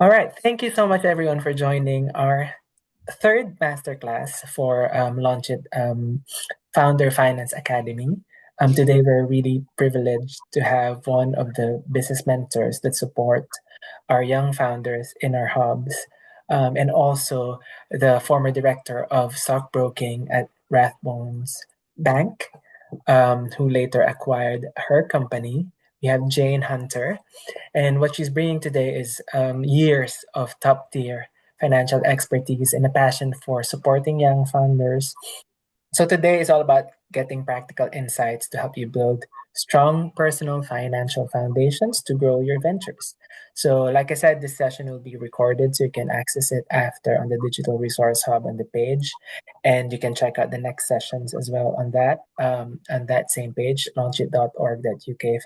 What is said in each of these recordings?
All right. Thank you so much, everyone, for joining our third masterclass for Launch It Founder Finance Academy. Today, we're really privileged to have one of the business mentors that support our young founders in our hubs, and also the former director of stockbroking at Rathbones Bank, who later acquired her company. We have Jane Hunter, and what she's bringing today is years of top tier financial expertise and a passion for supporting young founders. So today is all about getting practical insights to help you build strong personal financial foundations to grow your ventures. So, like I said, this session will be recorded so you can access it after on the Digital Resource Hub on the page. And you can check out the next sessions as well on that same page, launchit.org.uk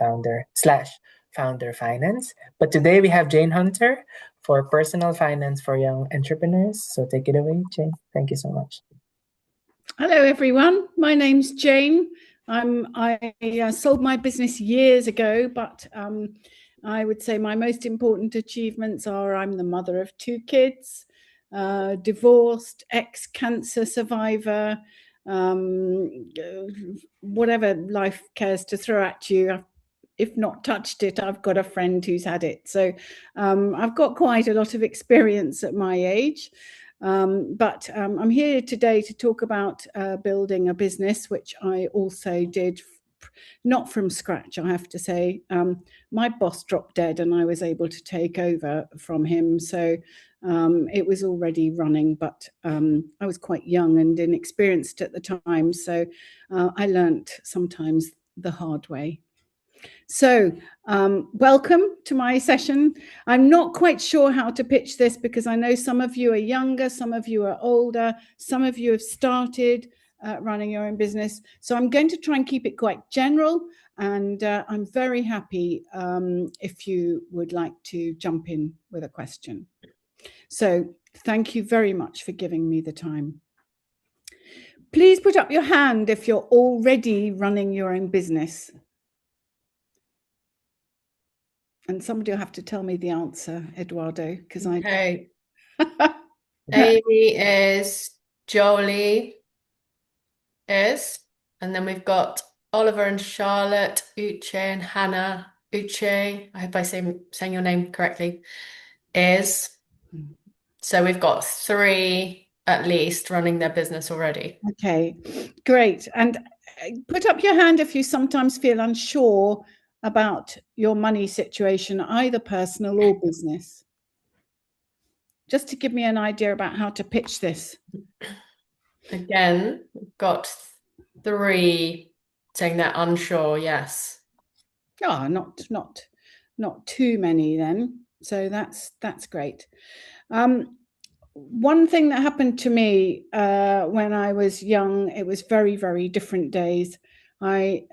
founder finance. But today we have Jane Hunter for personal finance for young entrepreneurs. So take it away, Jane. Thank you so much. Hello, everyone. My name's Jane. I sold my business years ago, but I would say my most important achievements are I'm the mother of 2 kids, divorced, ex-cancer survivor, whatever life cares to throw at you. If not touched it, I've got a friend who's had it. So I've got quite a lot of experience at my age. But I'm here today to talk about building a business, which I also did not from scratch, I have to say. My boss dropped dead and I was able to take over from him. So it was already running, but I was quite young and inexperienced at the time. So I learnt sometimes the hard way. So welcome to my session. I'm not quite sure how to pitch this because I know some of you are younger, some of you are older, some of you have started running your own business. So I'm going to try and keep it quite general, and I'm very happy if you would like to jump in with a question. So thank you very much for giving me the time. Please put up your hand if you're already running your own business. And somebody will have to tell me the answer, Eduardo, because okay. Amy is, Jolie is, and then we've got Oliver and Charlotte, Uche and Hannah. Uche, I hope I'm saying your name correctly, is. So we've got 3 at least running their business already. Okay, great. And put up your hand if you sometimes feel unsure about your money situation, either personal or business. Just to give me an idea about how to pitch this. Again, we've got 3 saying they're unsure, yes. Oh, not too many then. So that's great. One thing that happened to me when I was young, it was very, very different days. I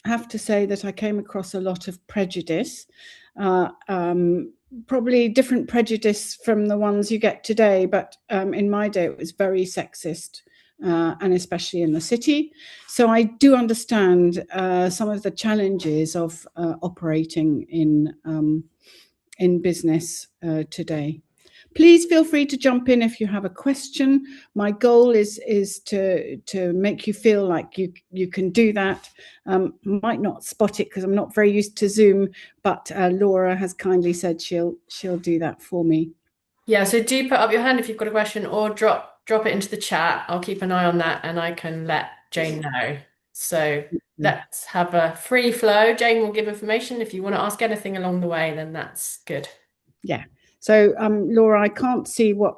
have to say that I came across a lot of prejudice, probably different prejudice from the ones you get today, but in my day it was very sexist, and especially in the city. So I do understand some of the challenges of operating in business today. Please feel free to jump in if you have a question. My goal is to make you feel like you can do that. Might not spot it because I'm not very used to Zoom, but Laura has kindly said she'll do that for me. Yeah, so do put up your hand if you've got a question, or drop it into the chat. I'll keep an eye on that and I can let Jane know. So let's have a free flow. Jane will give information. If you want to ask anything along the way, then that's good. Yeah. So, Laura, I can't see what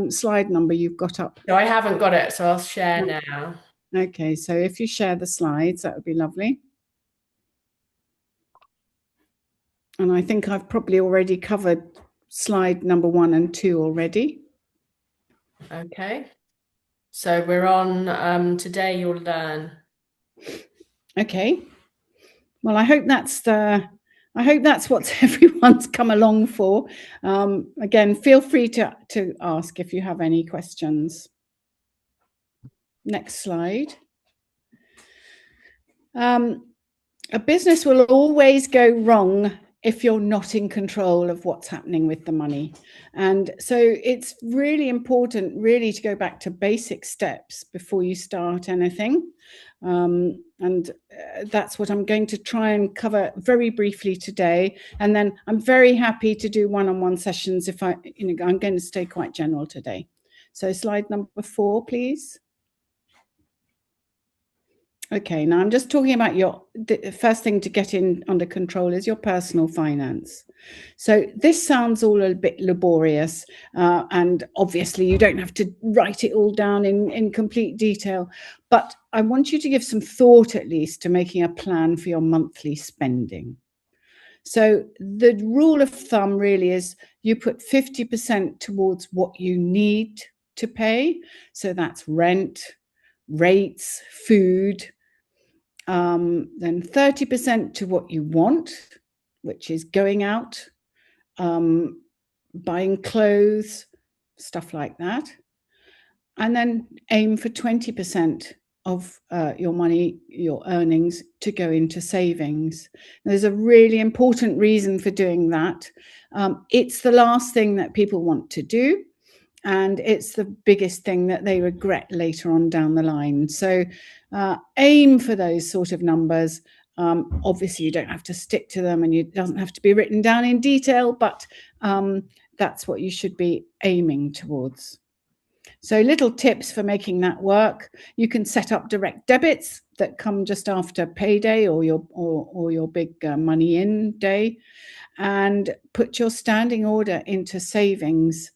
slide number you've got up. No, I haven't got it, so I'll share now. Okay, so if you share the slides, that would be lovely. And I think I've probably already covered slide number 1 and 2 already. Okay. So we're on Today You'll Learn. Okay. Well, I hope that's what everyone's come along for. Again, feel free to ask if you have any questions. Next slide. A business will always go wrong if you're not in control of what's happening with the money. And so it's really important really to go back to basic steps before you start anything. And that's what I'm going to try and cover very briefly today. And then I'm very happy to do one-on-one sessions if I'm going to stay quite general today. So slide number 4, please. Okay, now I'm just talking about the first thing to get in under control is your personal finance. So this sounds all a bit laborious, and obviously you don't have to write it all down in complete detail, but I want you to give some thought at least to making a plan for your monthly spending. So the rule of thumb really is you put 50% towards what you need to pay. So that's rent, rates, food, then 30% to what you want, which is going out, buying clothes, stuff like that. And then aim for 20% of your money, your earnings, to go into savings. There's a really important reason for doing that. It's the last thing that people want to do, and it's the biggest thing that they regret later on down the line. So aim for those sort of numbers. Obviously, you don't have to stick to them, and it doesn't have to be written down in detail, but that's what you should be aiming towards. So little tips for making that work. You can set up direct debits that come just after payday or your big money in day, and put your standing order into savings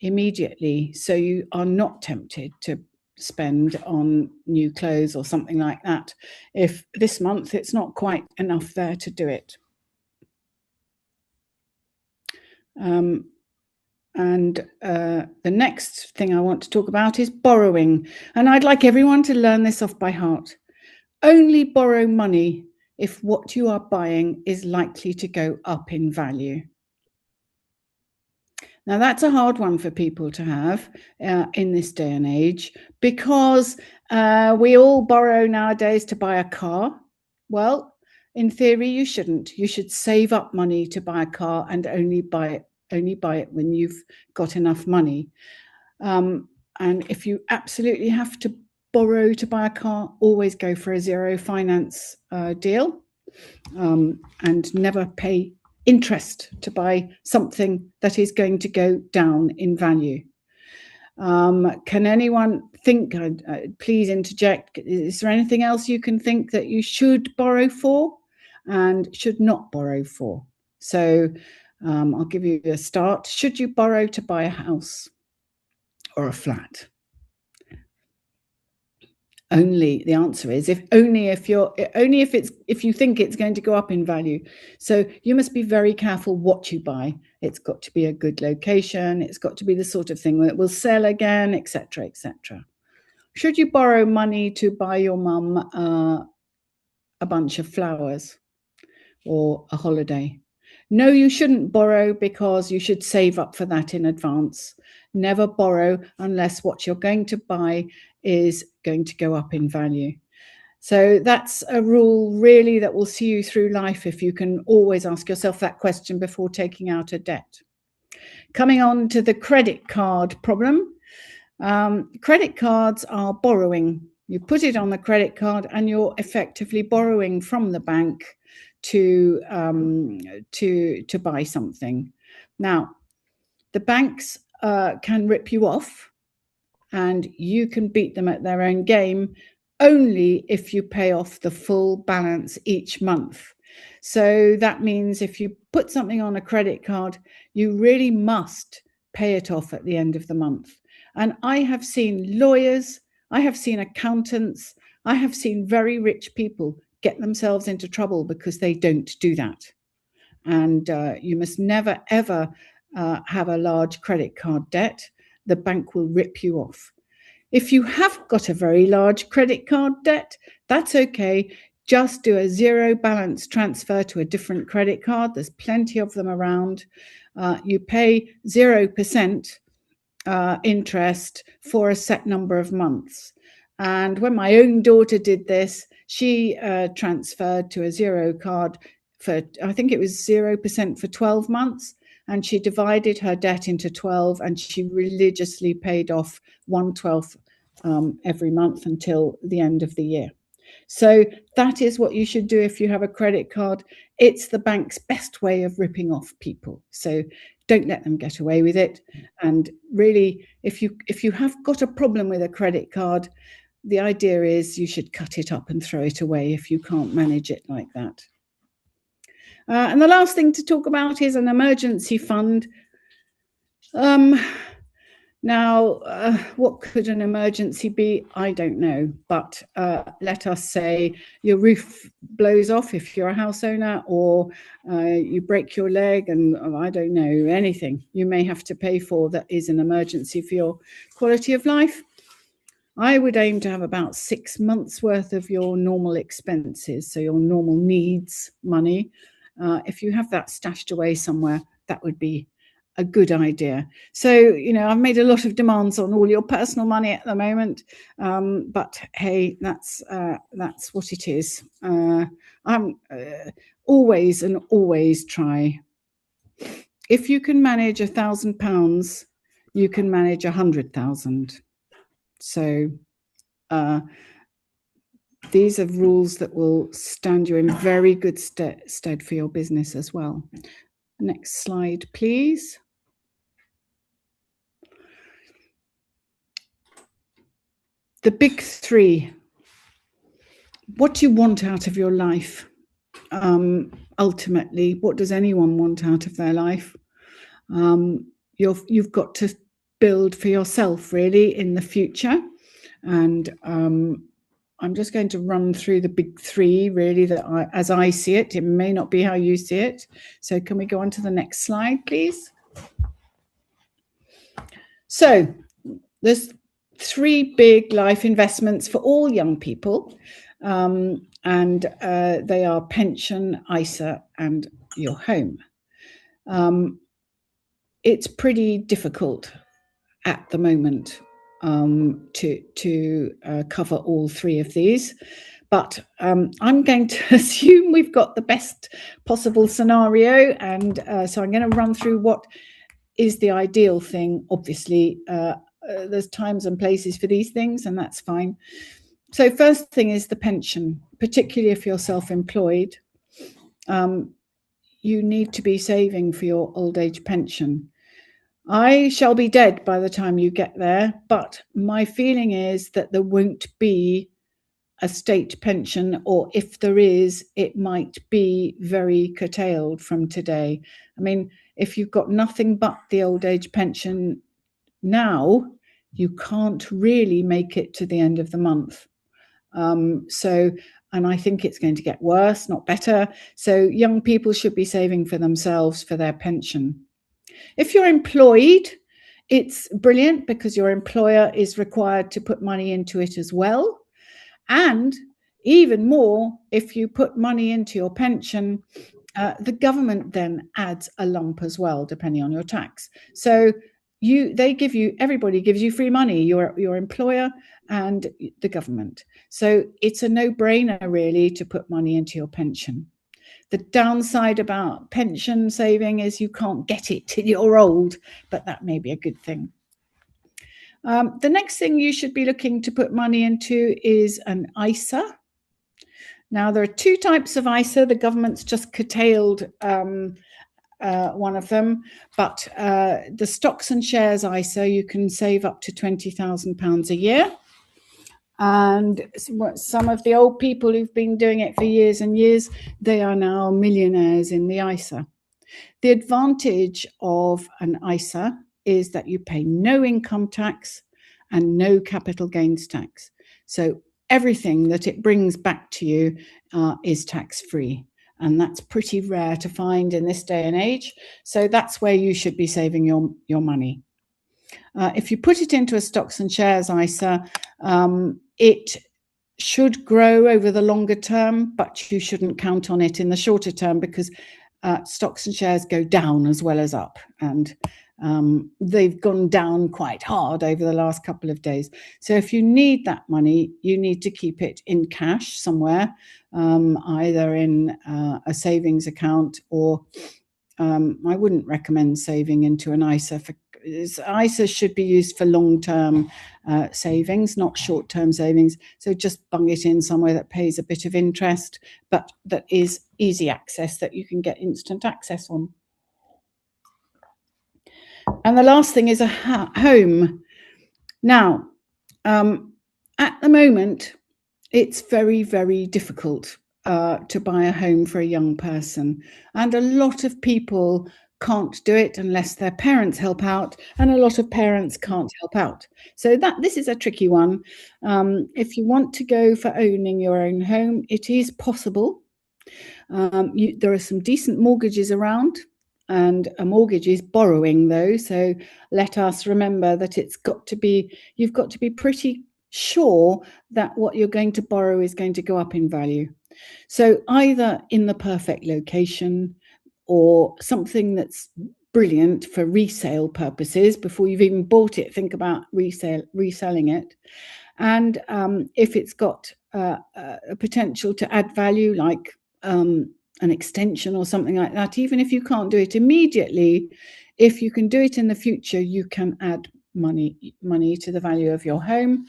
immediately, so you are not tempted to spend on new clothes or something like that if this month it's not quite enough there to do it. The next thing I want to talk about is borrowing, and I'd like everyone to learn this off by heart. Only borrow money if what you are buying is likely to go up in value. Now, that's a hard one for people to have in this day and age, because we all borrow nowadays to buy a car. Well, in theory, you shouldn't. You should save up money to buy a car and only buy it when you've got enough money. And if you absolutely have to borrow to buy a car, always go for a zero finance deal, and never pay interest to buy something that is going to go down in value. Can anyone think, please interject, is there anything else you can think that you should borrow for and should not borrow for? So I'll give you a start. Should you borrow to buy a house or a flat? Only, the answer is if you think it's going to go up in value. So you must be very careful what you buy. It's got to be a good location. It's got to be the sort of thing that will sell again, etc., etc. Should you borrow money to buy your mum a bunch of flowers or a holiday? No, you shouldn't borrow, because you should save up for that in advance. Never borrow unless what you're going to buy is going to go up in value. So that's a rule really that will see you through life if you can always ask yourself that question before taking out a debt. Coming on to the credit card problem. Credit cards are borrowing. You put it on the credit card and you're effectively borrowing from the bank to buy something. Now, the banks can rip you off, and you can beat them at their own game only if you pay off the full balance each month. So that means if you put something on a credit card, you really must pay it off at the end of the month. And I have seen lawyers, I have seen accountants, I have seen very rich people get themselves into trouble because they don't do that. And you must never, ever have a large credit card debt. The bank will rip you off. If you have got a very large credit card debt, that's okay. Just do a zero balance transfer to a different credit card. There's plenty of them around. You pay 0% interest for a set number of months. And when my own daughter did this, she transferred to a zero card for, I think it was 0% for 12 months. And she divided her debt into 12, and she religiously paid off 1/12 every month until the end of the year. So that is what you should do if you have a credit card. It's the bank's best way of ripping off people. So don't let them get away with it. And really, if you have got a problem with a credit card, the idea is you should cut it up and throw it away if you can't manage it like that. And the last thing to talk about is an emergency fund. Now, what could an emergency be? I don't know, but let us say your roof blows off if you're a house owner, or you break your leg, and I don't know, anything you may have to pay for that is an emergency for your quality of life. I would aim to have about 6 months worth of your normal expenses, so your normal needs money. If you have that stashed away somewhere, that would be a good idea. So, I've made a lot of demands on all your personal money at the moment, but hey, that's what it is. I'm always try. If you can manage £1,000, you can manage 100,000. So these are rules that will stand you in very good stead for your business as well. Next slide, please. The big three. What do you want out of your life? Ultimately, what does anyone want out of their life? You've got to build for yourself, really, in the future. And I'm just going to run through the big three, really, that as I see it. It may not be how you see it. So can we go on to the next slide, please? So there's 3 big life investments for all young people. And they are pension, ISA, and your home. It's pretty difficult at the moment to cover all 3 of these, but I'm going to assume we've got the best possible scenario, and so I'm going to run through what is the ideal thing. Obviously, there's times and places for these things, and that's fine. So first thing is the pension, particularly if you're self-employed. You need to be saving for your old age pension. I shall be dead by the time you get there, but my feeling is that there won't be a state pension, or if there is, it might be very curtailed from today. I mean, if you've got nothing but the old age pension now, you can't really make it to the end of the month. And I think it's going to get worse, not better. So young people should be saving for themselves for their pension. If you're employed, it's brilliant because your employer is required to put money into it as well. And even more, if you put money into your pension, the government then adds a lump as well, depending on your tax. So everybody gives you free money, your employer and the government. So it's a no-brainer, really, to put money into your pension. The downside about pension saving is you can't get it till you're old, but that may be a good thing. The next thing you should be looking to put money into is an ISA. Now, there are 2 types of ISA. The government's just curtailed one of them, but the stocks and shares ISA, you can save up to £20,000 a year. And some of the old people who've been doing it for years and years, they are now millionaires in the ISA. The advantage of an ISA is that you pay no income tax and no capital gains tax. So everything that it brings back to you is tax-free. And that's pretty rare to find in this day and age. So that's where you should be saving your money. If you put it into a stocks and shares ISA, it should grow over the longer term, but you shouldn't count on it in the shorter term because stocks and shares go down as well as up. And they've gone down quite hard over the last couple of days. So if you need that money, you need to keep it in cash somewhere, either in a savings account, or I wouldn't recommend saving into an ISA. ISA should be used for long-term savings, not short-term savings. So just bung it in somewhere that pays a bit of interest, but that is easy access, that you can get instant access on. And the last thing is a home. Now, at the moment, it's very, very difficult to buy a home for a young person. And a lot of people can't do it unless their parents help out, and a lot of parents can't help out. So this is a tricky one. If you want to go for owning your own home, it is possible. There are some decent mortgages around, and a mortgage is borrowing, though. So let us remember that you've got to be pretty sure that what you're going to borrow is going to go up in value. So either in the perfect location, or something that's brilliant for resale purposes. Before you've even bought it, think about reselling it. And if it's got a potential to add value, like an extension or something like that, even if you can't do it immediately, if you can do it in the future, you can add money to the value of your home.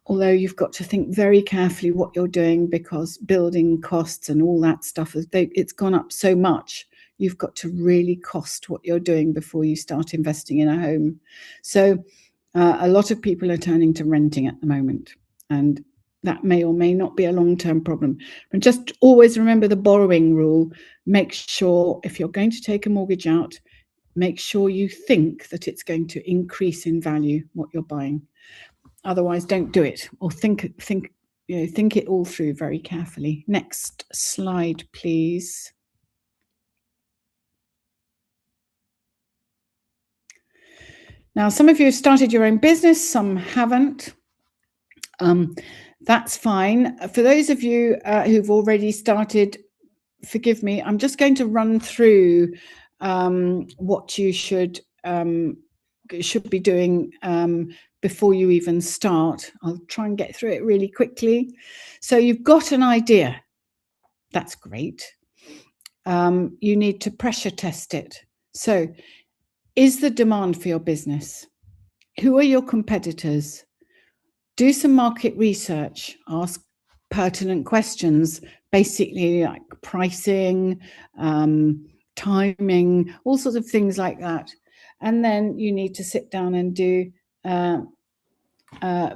Although you've got to think very carefully what you're doing, because building costs and all that stuff, it's gone up so much. You've got to really cost what you're doing before you start investing in a home. So a lot of people are turning to renting at the moment, and that may or may not be a long-term problem. But just always remember the borrowing rule. Make sure, if you're going to take a mortgage out, make sure you think that it's going to increase in value what you're buying. Otherwise, don't do it, or think it all through very carefully. Next slide, please. Now, some of you have started your own business, some haven't. That's fine. For those of you who've already started, forgive me, I'm just going to run through what you should be doing before you even start. I'll try and get through it really quickly. So you've got an idea. That's great. You need to pressure test it. So, is the demand for your business? Who are your competitors? Do some market research. Ask pertinent questions, basically like pricing, timing, all sorts of things like that. And then you need to sit down and do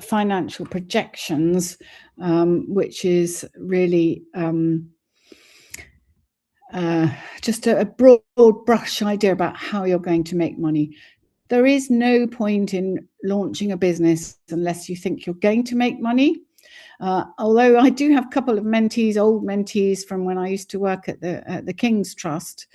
financial projections, which is really just a broad brush idea about how you're going to make money. There is no point in launching a business unless you think you're going to make money. Although I do have a couple of old mentees from when I used to work at the King's Trust,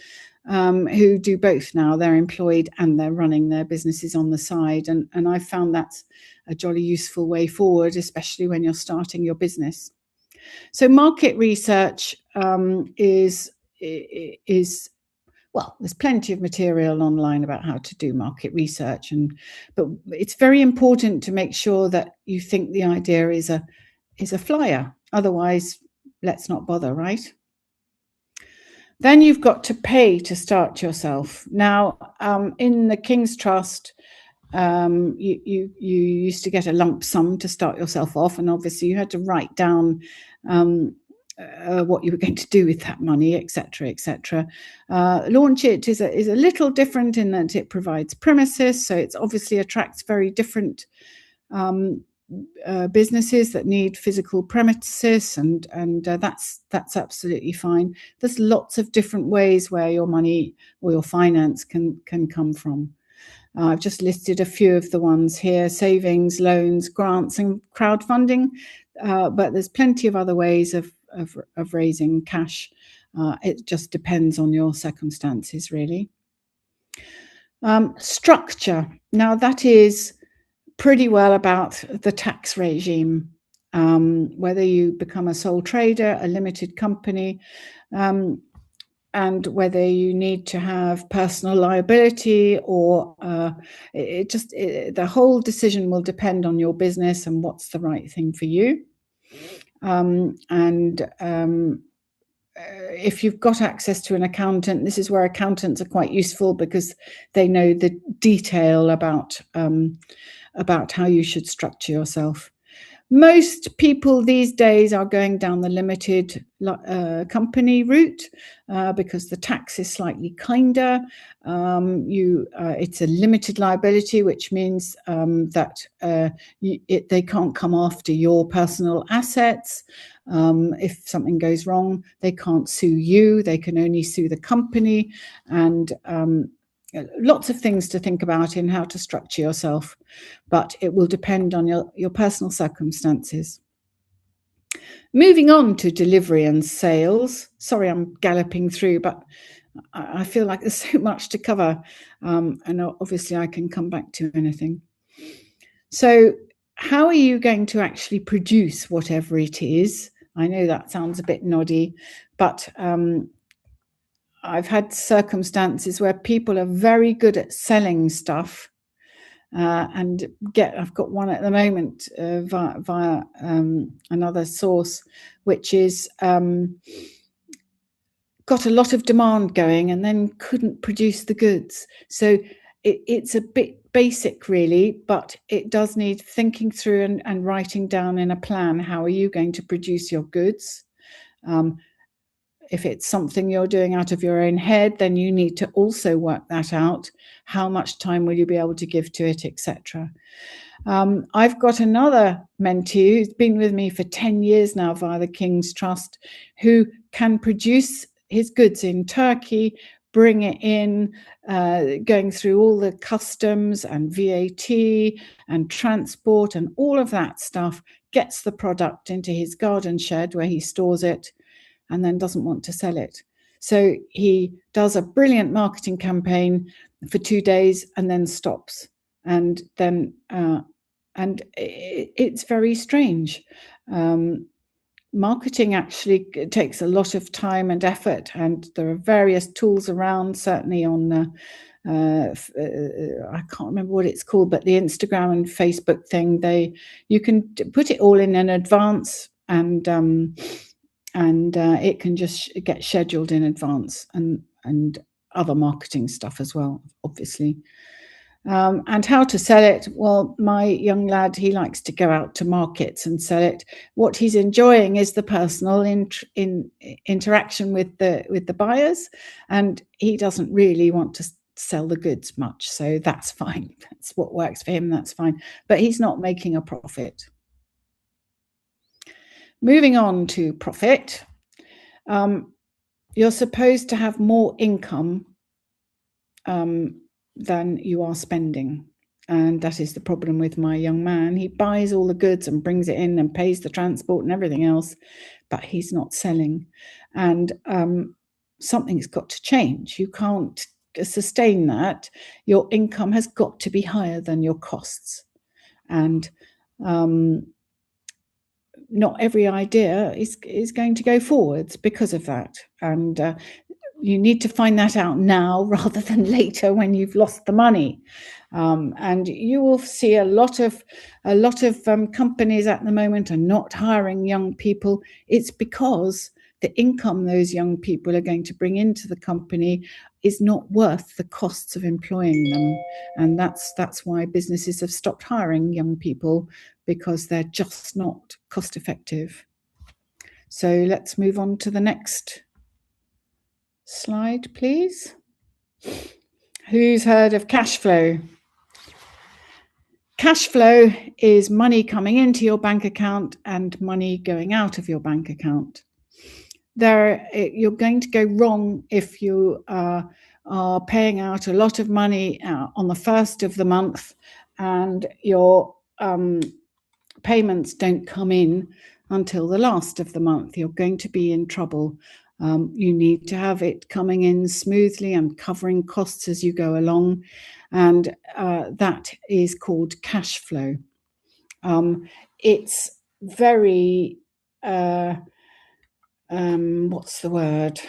who do both now. They're employed and they're running their businesses on the side. And I found that's a jolly useful way forward, especially when you're starting your business. So market research is well, there's plenty of material online about how to do market research, but it's very important to make sure that you think the idea is a flyer. Otherwise, let's not bother, right? Then you've got to pay to start yourself. Now, in the King's Trust, you used to get a lump sum to start yourself off, and obviously you had to write down what you were going to do with that money, etc., etc. Launch It is a little different in that it provides premises, so it obviously attracts very different businesses that need physical premises, and that's absolutely fine. There's lots of different ways where your money or your finance can come from. I've just listed a few of the ones here: savings, loans, grants, and crowdfunding. But there's plenty of other ways of raising cash. It just depends on your circumstances, really. Structure. Now, that is pretty well about the tax regime. Whether you become a sole trader, a limited company, and whether you need to have personal liability or the whole decision will depend on your business and what's the right thing for you. If you've got access to an accountant, this is where accountants are quite useful because they know the detail about how you should structure yourself. Most people these days are going down the limited company route because the tax is slightly kinder. It's a limited liability, which means that they can't come after your personal assets. If something goes wrong, they can't sue you. They can only sue the company, and lots of things to think about in how to structure yourself, but it will depend on your personal circumstances. Moving on to delivery and sales. Sorry, I'm galloping through, but I feel like there's so much to cover, and obviously I can come back to anything. So how are you going to actually produce whatever it is? I know that sounds a bit noddy, but I've had circumstances where people are very good at selling stuff, and I've got one at the moment via another source, which is got a lot of demand going and then couldn't produce the goods. So it's a bit basic really, but it does need thinking through and writing down in a plan, how are you going to produce your goods? If it's something you're doing out of your own head, then you need to also work that out. How much time will you be able to give to it, etc. I've got another mentee who's been with me for 10 years now via the King's Trust, who can produce his goods in Turkey, bring it in, going through all the customs and VAT and transport and all of that stuff, gets the product into his garden shed where he stores it, and then doesn't want to sell it. So he does a brilliant marketing campaign for 2 days and then stops. And then it's very strange. Marketing actually takes a lot of time and effort, and there are various tools around, certainly on I can't remember what it's called, but the Instagram and Facebook thing, you can put it all in advance, and it can just get scheduled in advance, and other marketing stuff as well, obviously. And how to sell it? Well, my young lad, he likes to go out to markets and sell it. What he's enjoying is the personal interaction with the buyers, and he doesn't really want to sell the goods much, so that's fine. That's what works for him, that's fine. But he's not making a profit. Moving on to profit. You're supposed to have more income than you are spending. And that is the problem with my young man. He buys all the goods and brings it in and pays the transport and everything else, but he's not selling. And something's got to change. You can't sustain that. Your income has got to be higher than your costs. And not every idea is going to go forwards because of that. And you need to find that out now rather than later when you've lost the money. And you will see a lot of companies at the moment are not hiring young people. It's because the income those young people are going to bring into the company is not worth the costs of employing them. And that's why businesses have stopped hiring young people, because they're just not cost effective. So let's move on to the next slide, please. Who's heard of cash flow? Cash flow is money coming into your bank account and money going out of your bank account. You're going to go wrong if you are paying out a lot of money on the first of the month, and your payments don't come in until the last of the month. You're going to be in trouble. You need to have it coming in smoothly and covering costs as you go along, and that is called cash flow. It's very what's the word?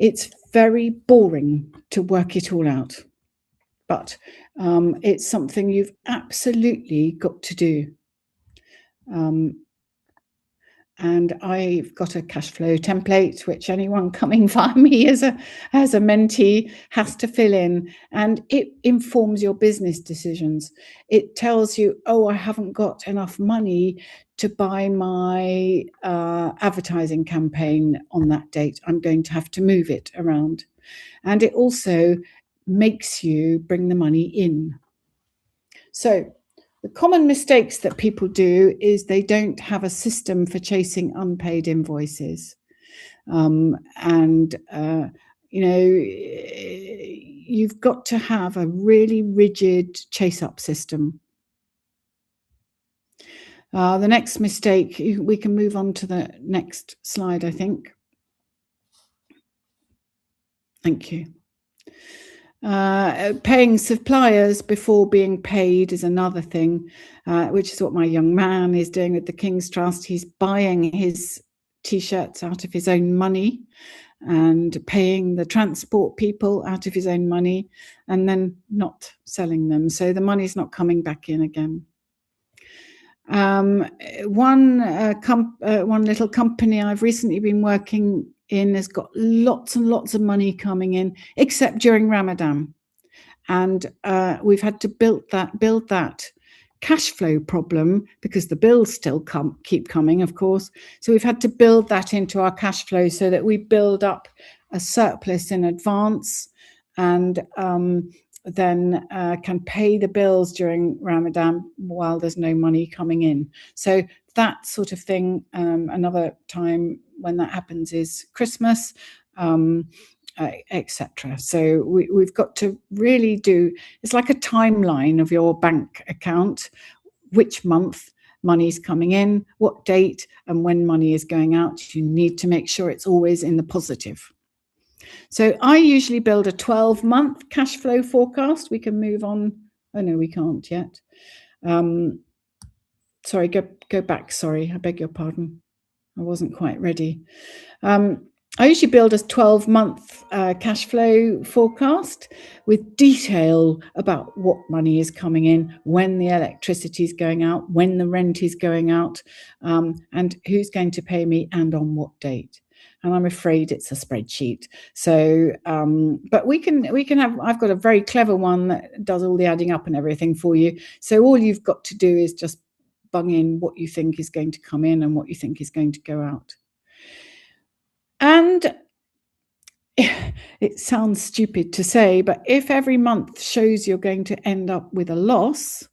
It's very boring to work it all out, but it's something you've absolutely got to do. And I've got a cash flow template, which anyone coming via me as a mentee has to fill in, and it informs your business decisions. It tells you, oh, I haven't got enough money to buy my advertising campaign on that date. I'm going to have to move it around. And it also makes you bring the money in. So the common mistakes that people do is they don't have a system for chasing unpaid invoices. You've got to have a really rigid chase-up system. The next mistake, we can move on to the next slide, I think. Thank you. Paying suppliers before being paid is another thing, which is what my young man is doing with the King's Trust. He's buying his T-shirts out of his own money and paying the transport people out of his own money and then not selling them. So the money's not coming back in again. One little company I've recently been working in has got lots and lots of money coming in, except during Ramadan, and we've had to build that cash flow problem because the bills still keep coming, of course. So we've had to build that into our cash flow so that we build up a surplus in advance, and then can pay the bills during Ramadan while there's no money coming in. So that sort of thing, another time when that happens is Christmas, etc. So we've got to really it's like a timeline of your bank account, which month money's coming in, what date, and when money is going out. You need to make sure it's always in the positive. So I usually build a 12-month cash flow forecast. We can move on. Oh, no, we can't yet. Sorry, go back. Sorry, I beg your pardon. I wasn't quite ready. I usually build a 12-month cash flow forecast with detail about what money is coming in, when the electricity is going out, when the rent is going out, and who's going to pay me and on what date. And I'm afraid it's a spreadsheet. So, but we can have, I've got a very clever one that does all the adding up and everything for you. So all you've got to do is just bung in what you think is going to come in and what you think is going to go out. And it sounds stupid to say, but if every month shows you're going to end up with a loss,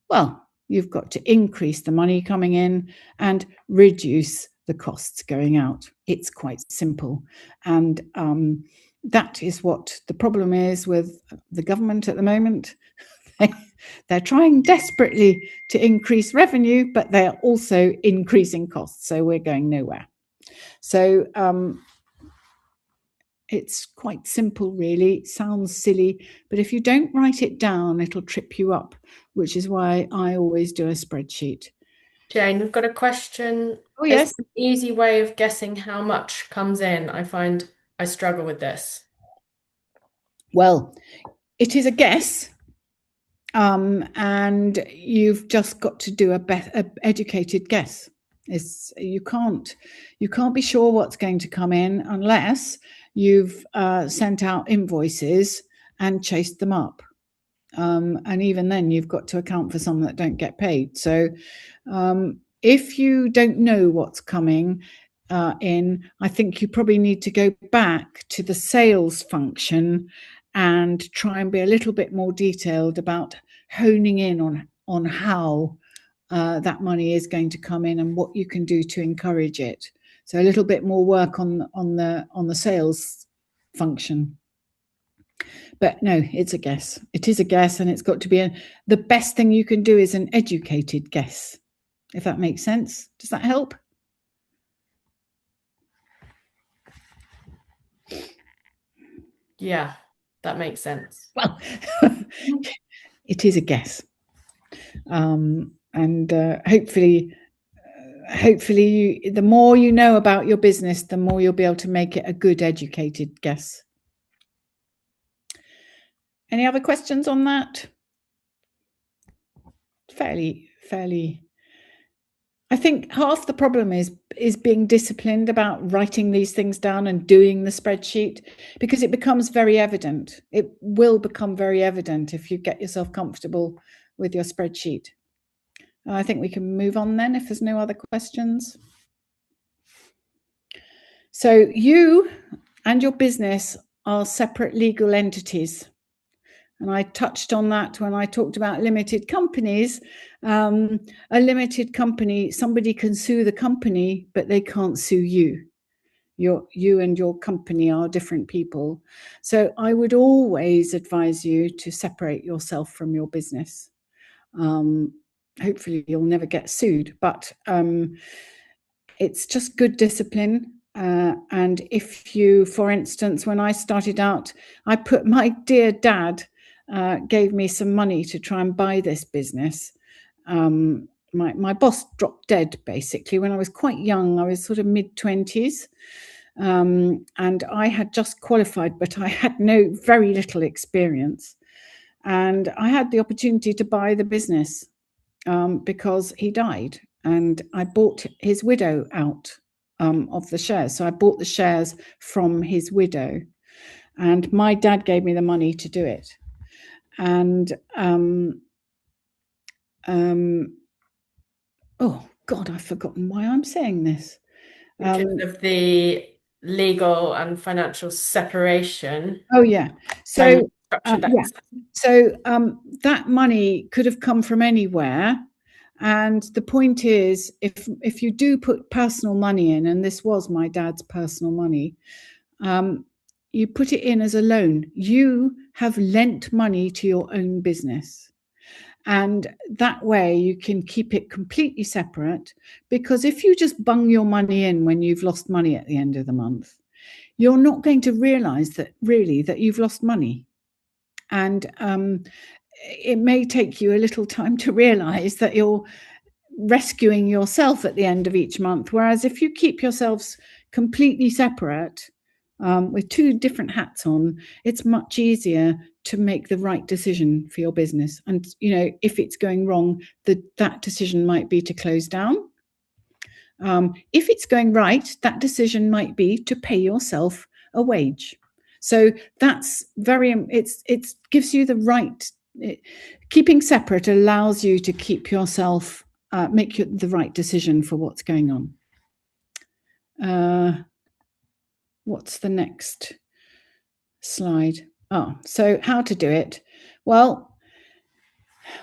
well, you've got to increase the money coming in and reduce the costs going out. It's quite simple. And that is what the problem is with the government at the moment. They're trying desperately to increase revenue, but they're also increasing costs. So we're going nowhere. So it's quite simple, really. It sounds silly, but if you don't write it down, it'll trip you up, which is why I always do a spreadsheet. Jane, we've got a question. Oh, yes. Is there an easy way of guessing how much comes in? I find I struggle with this. Well, it is a guess. And you've just got to do a educated guess. You can't be sure what's going to come in unless you've sent out invoices and chased them up. And even then, you've got to account for some that don't get paid. So if you don't know what's coming in, I think you probably need to go back to the sales function and try and be a little bit more detailed about honing in on how that money is going to come in and what you can do to encourage it. So a little bit more work on the sales function. But no, it's a guess. It is a guess, and it's got to be the best thing you can do is an educated guess, if that makes sense. Does that help? Yeah, that makes sense. Well, it is a guess. And hopefully hopefully, the more you know about your business, the more you'll be able to make it a good, educated guess. Any other questions on that? Fairly. I think half the problem is being disciplined about writing these things down and doing the spreadsheet, because it becomes very evident. It will become very evident if you get yourself comfortable with your spreadsheet. I think we can move on then if there's no other questions. So you and your business are separate legal entities. And I touched on that when I talked about limited companies. A limited company, somebody can sue the company, but they can't sue you. You and your company are different people. So I would always advise you to separate yourself from your business. Hopefully you'll never get sued, but it's just good discipline. And if you, for instance, when I started out, I put my dear dad gave me some money to try and buy this business. My boss dropped dead basically when I was quite young. I was sort of mid-20s, and I had just qualified, but I had very little experience. And I had the opportunity to buy the business because he died, and I bought his widow out of the shares. So I bought the shares from his widow, and my dad gave me the money to do it. And oh God, I've forgotten why I'm saying this. Because of the legal and financial separation. Oh yeah. So yeah. So that money could have come from anywhere. And the point is, if you do put personal money in, and this was my dad's personal money, you put it in as a loan. You have lent money to your own business. And that way you can keep it completely separate, because if you just bung your money in when you've lost money at the end of the month, you're not going to realize that you've lost money. And it may take you a little time to realize that you're rescuing yourself at the end of each month. Whereas if you keep yourselves completely separate, with two different hats on, it's much easier to make the right decision for your business. And, if it's going wrong, that decision might be to close down. If it's going right, that decision might be to pay yourself a wage. So that's it gives you the right, keeping separate allows you to keep yourself, make the right decision for what's going on. What's the next slide? So how to do it? Well,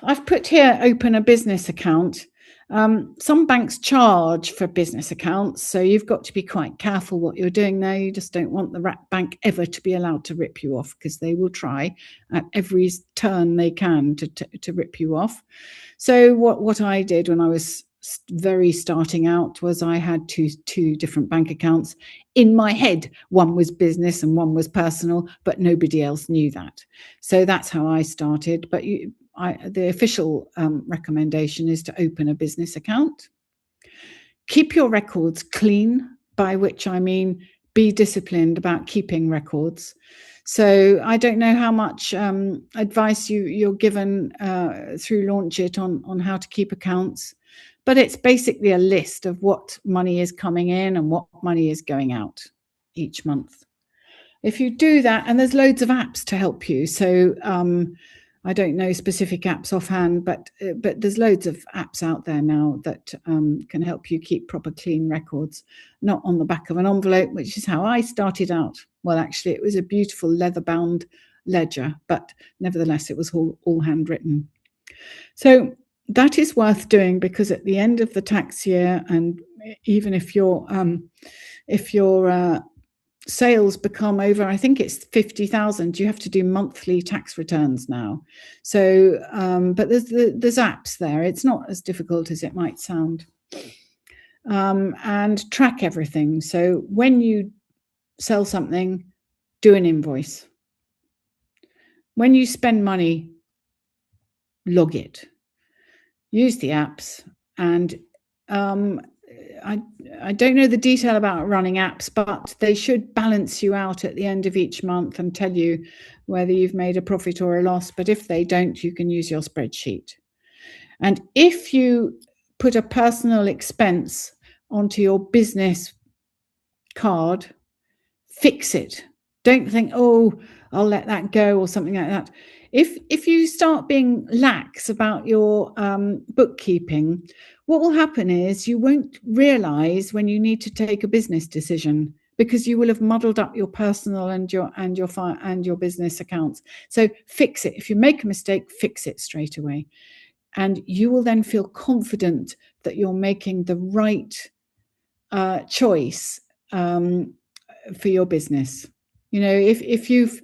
I've put here, open a business account. Some banks charge for business accounts, so you've got to be quite careful what you're doing there. You just don't want the rat bank ever to be allowed to rip you off, because they will try at every turn they can to rip you off. So what I did when I was very starting out was I had two different bank accounts in my head. One was business and one was personal, but nobody else knew that. So that's how I started. But the official recommendation is to open a business account. Keep your records clean, by which I mean be disciplined about keeping records. So I don't know how much advice you're given through Launch It on how to keep accounts, but it's basically a list of what money is coming in and what money is going out each month. If you do that, and there's loads of apps to help you. So I don't know specific apps offhand, but there's loads of apps out there now that can help you keep proper clean records, not on the back of an envelope, which is how I started out. Well, actually, it was a beautiful leather-bound ledger, but nevertheless, it was all handwritten. So that is worth doing, because at the end of the tax year, and even if your sales become over, I think it's 50,000, you have to do monthly tax returns now. So, but there's apps there. It's not as difficult as it might sound. And track everything. So when you sell something, do an invoice. When you spend money, log it. Use the apps. And I don't know the detail about running apps, but they should balance you out at the end of each month and tell you whether you've made a profit or a loss. But if they don't, you can use your spreadsheet. And if you put a personal expense onto your business card, fix it. Don't think, oh, I'll let that go or something like that. If you start being lax about your bookkeeping, what will happen is you won't realize when you need to take a business decision, because you will have muddled up your personal and your business accounts. So fix it. If you make a mistake, fix it straight away. And you will then feel confident that you're making the right choice for your business. You know, if you've,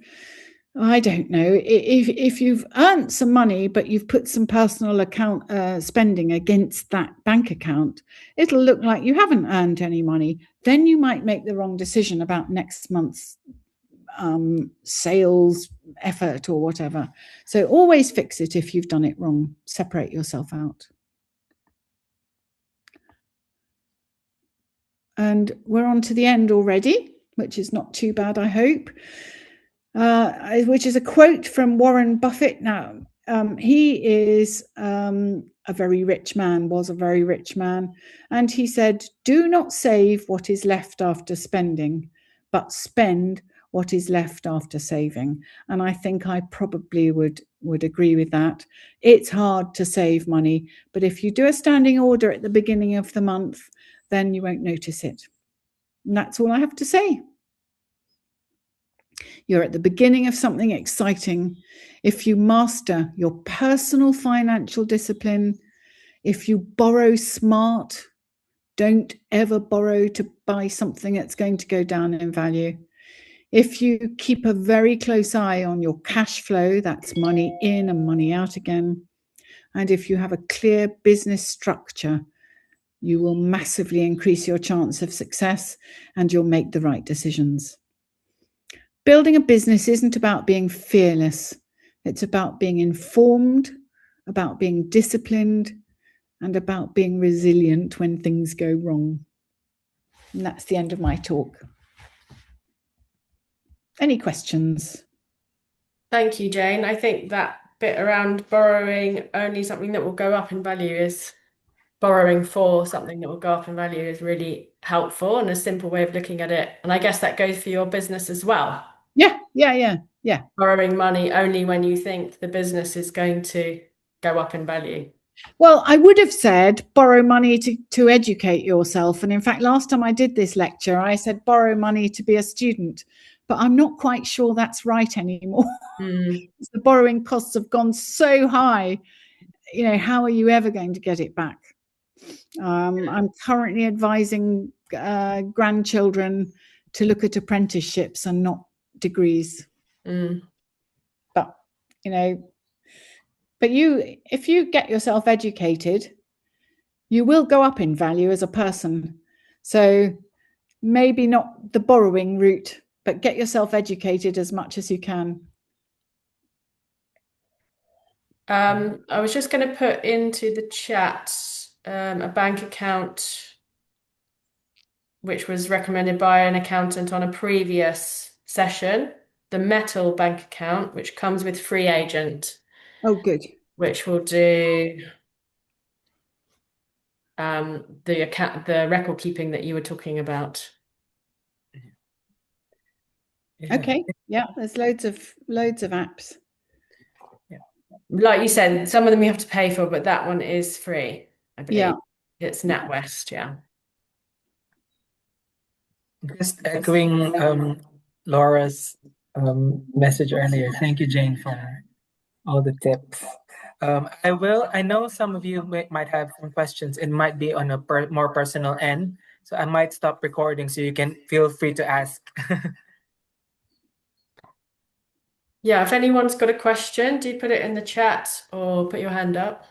I don't know, if you've earned some money, but you've put some personal account spending against that bank account, it'll look like you haven't earned any money. Then you might make the wrong decision about next month's sales effort or whatever. So always fix it if you've done it wrong. Separate yourself out. And we're on to the end already, which is not too bad, I hope. Which is a quote from Warren Buffett. Now, he is a very rich man, was a very rich man. And he said, do not save what is left after spending, but spend what is left after saving. And I think I probably would agree with that. It's hard to save money, but if you do a standing order at the beginning of the month, then you won't notice it. And that's all I have to say. You're at the beginning of something exciting. If you master your personal financial discipline, if you borrow smart, don't ever borrow to buy something that's going to go down in value. If you keep a very close eye on your cash flow, that's money in and money out again. And if you have a clear business structure, you will massively increase your chance of success and you'll make the right decisions. Building a business isn't about being fearless. It's about being informed, about being disciplined, and about being resilient when things go wrong. And that's the end of my talk. Any questions? Thank you, Jane. I think that bit around borrowing only something that will go up in value is borrowing for something that will go up in value is really helpful and a simple way of looking at it. And I guess that goes for your business as well. Yeah. Borrowing money only when you think the business is going to go up in value. Well, I would have said borrow money to educate yourself. And in fact, last time I did this lecture, I said borrow money to be a student. But I'm not quite sure that's right anymore. The borrowing costs have gone so high. You know, how are you ever going to get it back? I'm currently advising grandchildren to look at apprenticeships and not degrees. But, you know, if you get yourself educated, you will go up in value as a person. So maybe not the borrowing route, but get yourself educated as much as you can. I was just going to put into the chat a bank account which was recommended by an accountant on a previous session, the Metal bank account, which comes with free agent. Oh, good. Which will do the record keeping that you were talking about. Okay. Yeah, there's loads of apps. Yeah. Like you said, some of them you have to pay for, but that one is free, I believe. Yeah. It's NatWest, yeah. Just echoing Laura's message earlier. Thank you, Jane, for all the tips. I know some of you might have some questions. It might be on a more personal end. So I might stop recording so you can feel free to ask. Yeah, if anyone's got a question, do put it in the chat or put your hand up.